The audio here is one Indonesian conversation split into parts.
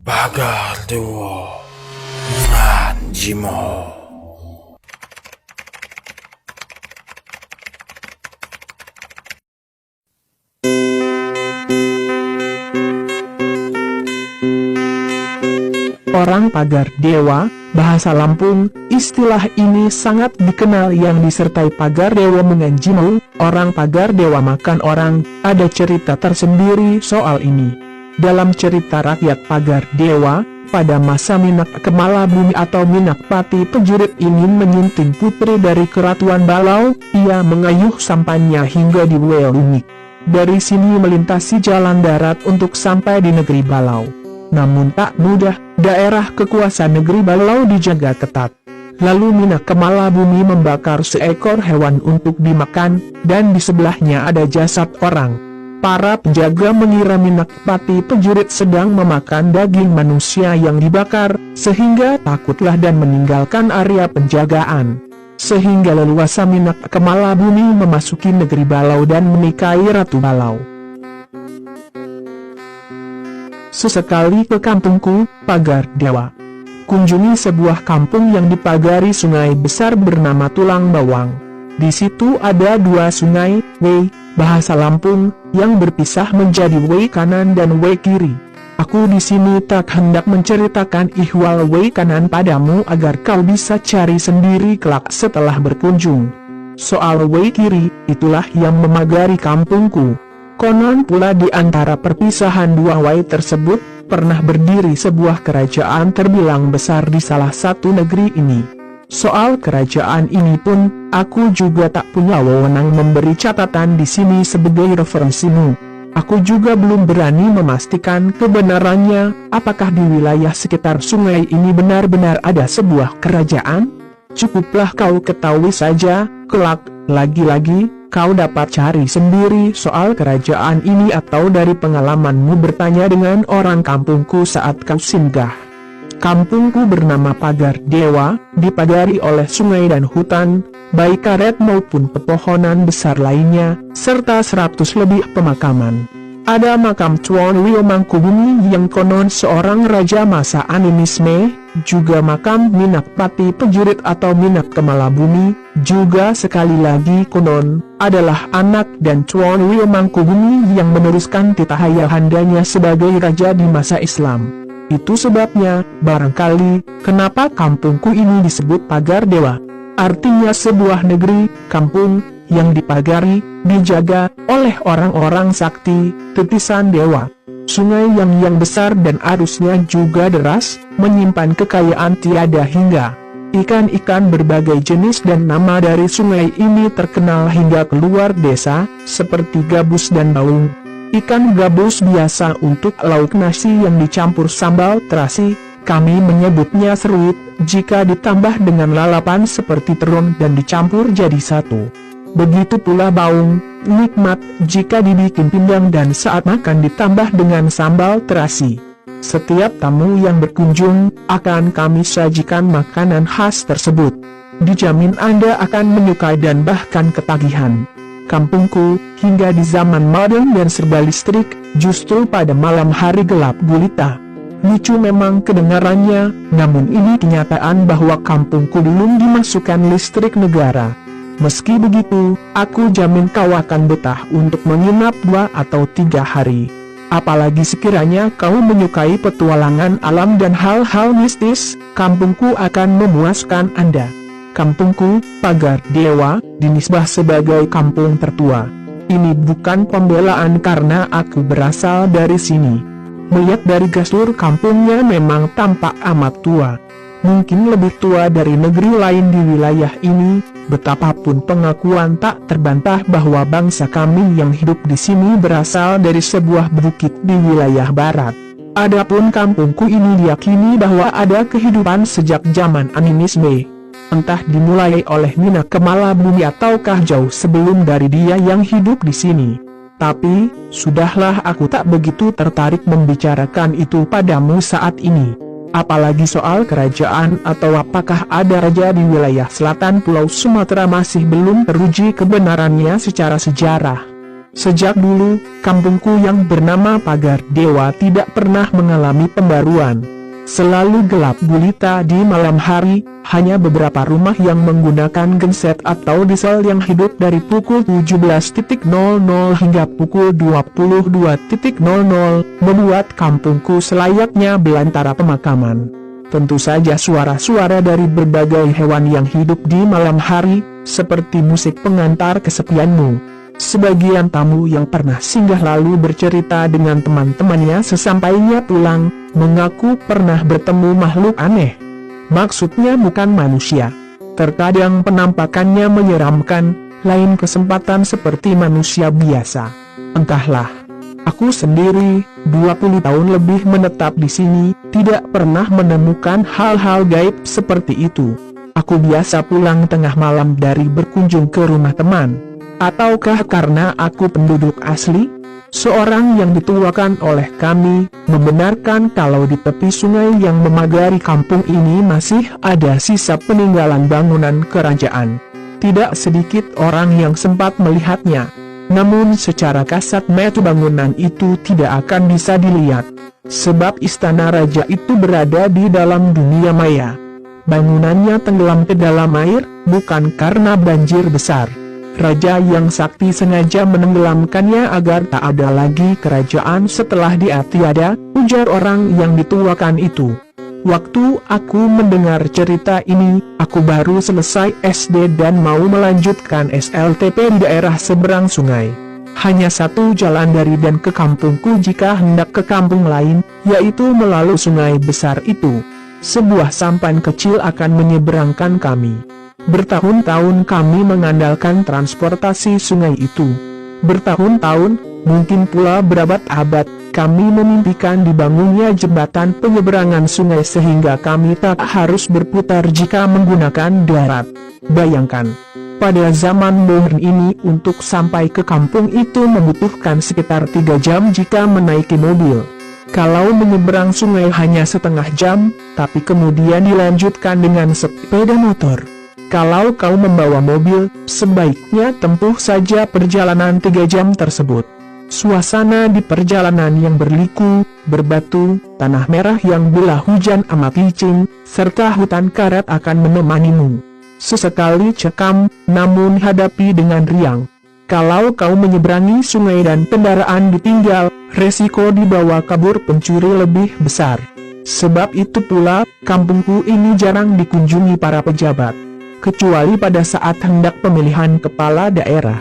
Pagar Dewa Manjimo. Orang pagar dewa, bahasa Lampung, istilah ini sangat dikenal yang disertai pagar dewa menganjimo, orang pagar dewa makan orang, ada cerita tersendiri soal ini. Dalam cerita rakyat pagar dewa, pada masa Minak Kemala Bumi atau Minakpati Penjurit ingin menyunting putri dari Keratuan Balau, ia mengayuh sampannya hingga di Welumik. Dari sini melintasi jalan darat untuk sampai di negeri Balau. Namun tak mudah, daerah kekuasaan negeri Balau dijaga ketat. Lalu Minak Kemala Bumi membakar seekor hewan untuk dimakan, dan di sebelahnya ada jasad orang. Para penjaga mengira Minakpati Penjurit sedang memakan daging manusia yang dibakar, sehingga takutlah dan meninggalkan area penjagaan. Sehingga leluasa Minak Kemala Bumi memasuki negeri Balau dan menikahi Ratu Balau. Sesekali ke kampungku, pagar dewa. Kunjungi sebuah kampung yang dipagari sungai besar bernama Tulang Bawang. Di situ ada dua sungai, Wei, bahasa Lampung, yang berpisah menjadi Wei kanan dan Wei kiri. Aku di sini tak hendak menceritakan ihwal Wei kanan padamu agar kau bisa cari sendiri kelak setelah berkunjung. Soal Wei kiri, itulah yang memagari kampungku. Konon pula di antara perpisahan dua Wei tersebut, pernah berdiri sebuah kerajaan terbilang besar di salah satu negeri ini. Soal kerajaan ini pun, aku juga tak punya wewenang memberi catatan di sini sebagai referensimu. Aku juga belum berani memastikan kebenarannya, apakah di wilayah sekitar sungai ini benar-benar ada sebuah kerajaan? Cukuplah kau ketahui saja, kelak, lagi-lagi, kau dapat cari sendiri soal kerajaan ini atau dari pengalamanmu bertanya dengan orang kampungku saat kau singgah. Kampungku bernama Pagar Dewa, dipagari oleh sungai dan hutan, baik karet maupun pepohonan besar lainnya, serta 100 lebih pemakaman. Ada makam Tuan Wio Mangkubumi yang konon seorang raja masa animisme, juga makam Minakpati Penjurit atau Minak Kemala Bumi, juga sekali lagi konon, adalah anak dan Tuan Wio Mangkubumi yang meneruskan titah ayahandanya sebagai raja di masa Islam. Itu sebabnya, barangkali, kenapa kampungku ini disebut Pagar Dewa. Artinya sebuah negeri, kampung, yang dipagari, dijaga, oleh orang-orang sakti, titisan dewa. Sungai yang besar dan arusnya juga deras, menyimpan kekayaan tiada hingga. Ikan-ikan berbagai jenis dan nama dari sungai ini terkenal hingga keluar desa, seperti gabus dan baung. Ikan gabus biasa untuk lauk nasi yang dicampur sambal terasi, kami menyebutnya seruit, jika ditambah dengan lalapan seperti terung dan dicampur jadi satu. Begitu pula baung, nikmat jika dibikin pindang dan saat makan ditambah dengan sambal terasi. Setiap tamu yang berkunjung, akan kami sajikan makanan khas tersebut. Dijamin Anda akan menyukai dan bahkan ketagihan. Kampungku, hingga di zaman modern dan serba listrik, justru pada malam hari gelap gulita. Lucu memang kedengarannya, namun ini kenyataan bahwa kampungku belum dimasukkan listrik negara. Meski begitu, aku jamin kau akan betah untuk menginap 2 atau 3 hari. Apalagi sekiranya kau menyukai petualangan alam dan hal-hal mistis, kampungku akan memuaskan Anda. Kampungku, Pagar Dewa, dinisbah sebagai kampung tertua. Ini bukan pembelaan karena aku berasal dari sini. Melihat dari gestur kampungnya memang tampak amat tua. Mungkin lebih tua dari negeri lain di wilayah ini, betapapun pengakuan tak terbantah bahwa bangsa kami yang hidup di sini berasal dari sebuah bukit di wilayah barat. Adapun kampungku ini diyakini bahwa ada kehidupan sejak zaman animisme. Entah dimulai oleh Minak Kemala Bumi ataukah jauh sebelum dari dia yang hidup di sini. Tapi, sudahlah aku tak begitu tertarik membicarakan itu padamu saat ini. Apalagi soal kerajaan atau apakah ada raja di wilayah selatan Pulau Sumatera masih belum teruji kebenarannya secara sejarah. Sejak dulu, kampungku yang bernama Pagar Dewa tidak pernah mengalami pembaruan. Selalu gelap gulita di malam hari, hanya beberapa rumah yang menggunakan genset atau diesel yang hidup dari pukul 17.00 hingga pukul 22.00, membuat kampungku selayaknya belantara pemakaman. Tentu saja suara-suara dari berbagai hewan yang hidup di malam hari, seperti musik pengantar kesepianmu. Sebagian tamu yang pernah singgah lalu bercerita dengan teman-temannya sesampainya pulang, mengaku pernah bertemu makhluk aneh. Maksudnya bukan manusia. Terkadang penampakannya menyeramkan, lain kesempatan seperti manusia biasa. Entahlah. Aku sendiri, 20 tahun lebih menetap di sini, tidak pernah menemukan hal-hal gaib seperti itu. Aku biasa pulang tengah malam dari berkunjung ke rumah teman. Ataukah karena aku penduduk asli? Seorang yang dituakan oleh kami, membenarkan kalau di tepi sungai yang memagari kampung ini masih ada sisa peninggalan bangunan kerajaan. Tidak sedikit orang yang sempat melihatnya. Namun secara kasat mata bangunan itu tidak akan bisa dilihat. Sebab istana raja itu berada di dalam dunia maya. Bangunannya tenggelam ke dalam air, bukan karena banjir besar. Raja yang sakti sengaja menenggelamkannya agar tak ada lagi kerajaan setelah dia tiada, ujar orang yang dituakan itu. Waktu aku mendengar cerita ini, aku baru selesai SD dan mau melanjutkan SLTP di daerah seberang sungai. Hanya satu jalan dari dan ke kampungku jika hendak ke kampung lain, yaitu melalui sungai besar itu. Sebuah sampan kecil akan menyeberangkan kami. Bertahun-tahun kami mengandalkan transportasi sungai itu. Bertahun-tahun, mungkin pula berabad-abad, kami memimpikan dibangunnya jembatan penyeberangan sungai sehingga kami tak harus berputar jika menggunakan darat. Bayangkan, pada zaman modern ini untuk sampai ke kampung itu membutuhkan sekitar 3 jam jika menaiki mobil. Kalau menyeberang sungai hanya setengah jam, tapi kemudian dilanjutkan dengan sepeda motor. Kalau kau membawa mobil, sebaiknya tempuh saja perjalanan 3 jam tersebut. Suasana di perjalanan yang berliku, berbatu, tanah merah yang bila hujan amat licin, serta hutan karet akan menemanimu. Sesekali cekam, namun hadapi dengan riang. Kalau kau menyeberangi sungai dan kendaraan ditinggal, resiko dibawa kabur pencuri lebih besar. Sebab itu pula, kampungku ini jarang dikunjungi para pejabat. Kecuali pada saat hendak pemilihan kepala daerah.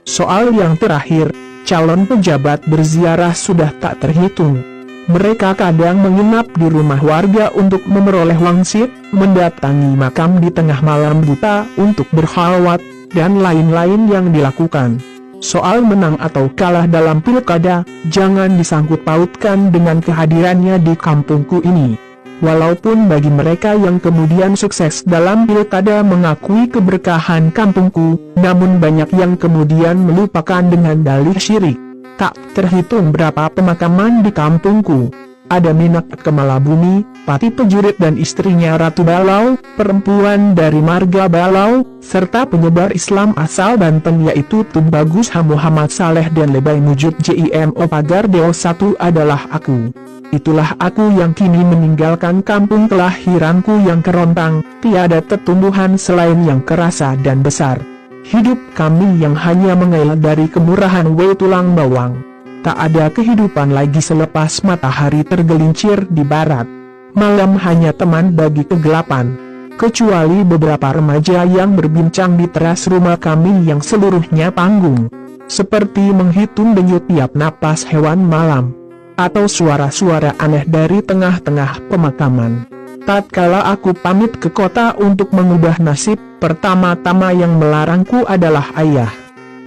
Soal yang terakhir, calon pejabat berziarah sudah tak terhitung. Mereka kadang menginap di rumah warga untuk memperoleh wangsit, mendatangi makam di tengah malam buta untuk berkhalwat, dan lain-lain yang dilakukan. Soal menang atau kalah dalam pilkada, jangan disangkut pautkan dengan kehadirannya di kampungku ini. Walaupun bagi mereka yang kemudian sukses dalam pilkada mengakui keberkahan kampungku, namun banyak yang kemudian melupakan dengan dalih syirik. Tak terhitung berapa pemakaman di kampungku. Ada Minak Kemala Bumi, Pati Pejurit dan istrinya Ratu Balau, perempuan dari marga Balau, serta penyebar Islam asal Banten yaitu Tun Bagus H. Muhammad Saleh dan Lebay Mujud JIMO Pagar Dewa 1 adalah aku. Itulah aku yang kini meninggalkan kampung kelahiranku yang kerontang, tiada tertumbuhan selain yang kerasa dan besar. Hidup kami yang hanya mengalir dari kemurahan tulang bawang. Tak ada kehidupan lagi selepas matahari tergelincir di barat. Malam hanya teman bagi kegelapan. Kecuali beberapa remaja yang berbincang di teras rumah kami yang seluruhnya panggung. Seperti menghitung denyut tiap napas hewan malam. Atau suara-suara aneh dari tengah-tengah pemakaman. Tatkala aku pamit ke kota untuk mengubah nasib, pertama-tama yang melarangku adalah ayah.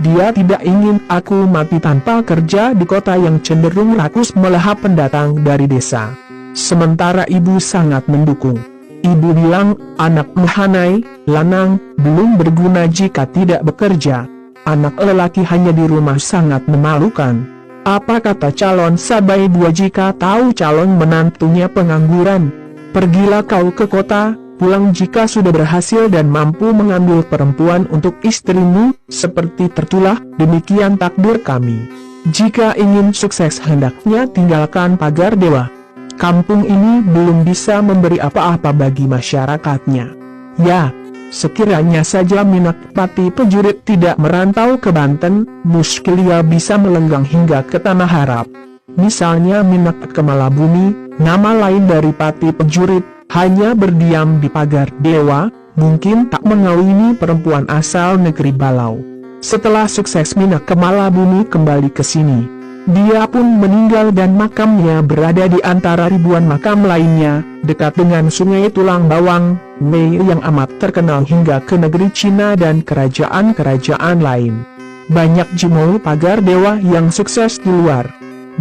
Dia tidak ingin aku mati tanpa kerja di kota yang cenderung rakus melahap pendatang dari desa. Sementara ibu sangat mendukung. Ibu bilang, anakmu Hanai, lanang, belum berguna jika tidak bekerja. Anak lelaki hanya di rumah sangat memalukan. Apa kata calon sabai dua jika tahu calon menantunya pengangguran? Pergilah kau ke kota, pulang jika sudah berhasil dan mampu mengambil perempuan untuk istrimu, seperti tertulah, demikian takdir kami. Jika ingin sukses hendaknya tinggalkan pagar dewa. Kampung ini belum bisa memberi apa-apa bagi masyarakatnya. Ya, sekiranya saja Minakpati Pejurit tidak merantau ke Banten, mungkin bisa melenggang hingga ke Tanah Harap. Misalnya Minak Kemalabumi, nama lain dari Pati Pejurit, hanya berdiam di pagar dewa, mungkin tak mengawini perempuan asal negeri Balau. Setelah sukses Minak Kemalabumi kembali ke sini. Dia pun meninggal dan makamnya berada di antara ribuan makam lainnya, dekat dengan Sungai Tulang Bawang, Wei yang amat terkenal hingga ke negeri Cina dan kerajaan-kerajaan lain. Banyak jimou pagar dewa yang sukses di luar.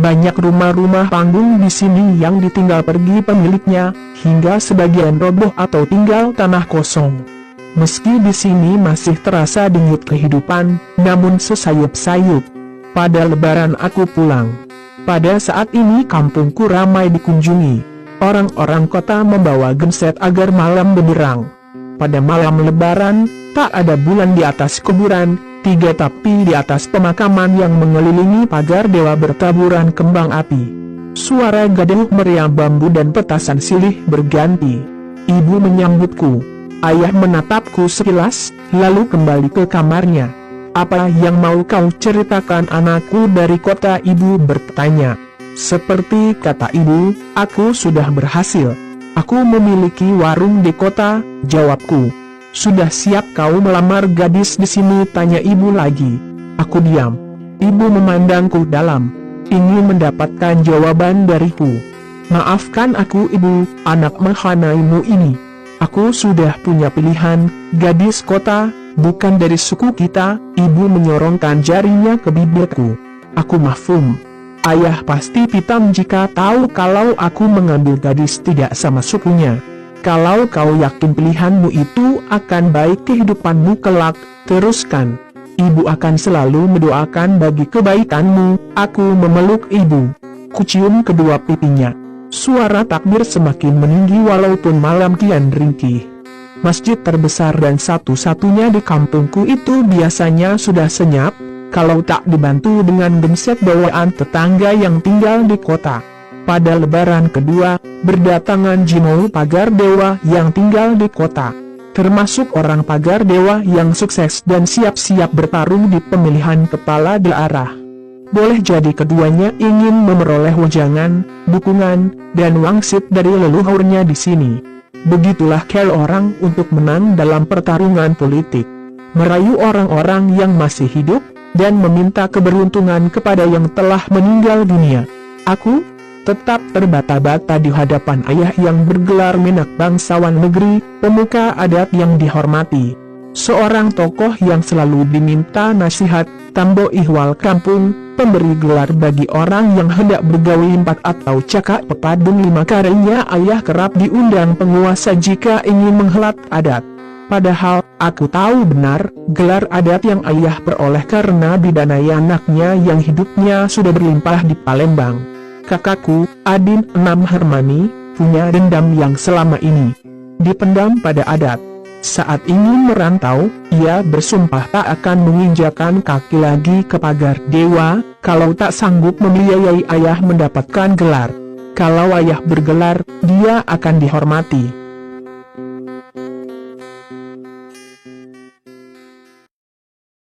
Banyak rumah-rumah panggung di sini yang ditinggal pergi pemiliknya, hingga sebagian roboh atau tinggal tanah kosong. Meski di sini masih terasa denyut kehidupan, namun sesayup-sayup. Pada lebaran aku pulang. Pada saat ini kampungku ramai dikunjungi. Orang-orang kota membawa genset agar malam benderang. Pada malam lebaran, tak ada bulan di atas kuburan, 3 tapi di atas pemakaman yang mengelilingi pagar dewa bertaburan kembang api. Suara gaduh meriam bambu dan petasan silih berganti. Ibu menyambutku. Ayah menatapku sekilas, lalu kembali ke kamarnya. "Apa yang mau kau ceritakan anakku dari kota?" ibu bertanya. "Seperti kata ibu, aku sudah berhasil. Aku memiliki warung di kota," jawabku. "Sudah siap kau melamar gadis di sini?" tanya ibu lagi. Aku diam. Ibu memandangku dalam, ingin mendapatkan jawaban dariku. "Maafkan aku ibu, anak mahanaimu ini. Aku sudah punya pilihan, gadis kota, bukan dari suku kita." Ibu menyorongkan jarinya ke bibirku. Aku mafhum. Ayah pasti pitam jika tahu kalau aku mengambil gadis tidak sama sukunya. "Kalau kau yakin pilihanmu itu akan baik kehidupanmu kelak, teruskan. Ibu akan selalu mendoakan bagi kebaikanmu." Aku memeluk ibu. Kucium kedua pipinya. Suara takbir semakin meninggi walaupun malam kian ringkih. Masjid terbesar dan satu-satunya di kampungku itu biasanya sudah senyap, kalau tak dibantu dengan genset bawaan tetangga yang tinggal di kota. Pada lebaran kedua, berdatangan jimou pagar dewa yang tinggal di kota. Termasuk orang pagar dewa yang sukses dan siap-siap bertarung di pemilihan kepala daerah. Boleh jadi keduanya ingin memperoleh wejangan, dukungan, dan wangsit dari leluhurnya di sini. Begitulah cara orang untuk menang dalam pertarungan politik. Merayu orang-orang yang masih hidup, dan meminta keberuntungan kepada yang telah meninggal dunia. Aku tetap terbata-bata di hadapan ayah yang bergelar Minak bangsawan negeri, pemuka adat yang dihormati. Seorang tokoh yang selalu diminta nasihat, tambo ihwal kampung, pemberi gelar bagi orang yang hendak bergawi 4 atau cakak pepadung 5 karinya. Ayah kerap diundang penguasa jika ingin menghelat adat. Padahal, aku tahu benar, gelar adat yang ayah peroleh karena didanai anaknya yang hidupnya sudah berlimpah di Palembang. Kakakku, Adin Enam Hermani, punya dendam yang selama ini dipendam pada adat. Saat ingin merantau, ia bersumpah tak akan menginjakan kaki lagi ke pagar dewa, kalau tak sanggup membiayai ayah mendapatkan gelar. Kalau ayah bergelar, dia akan dihormati.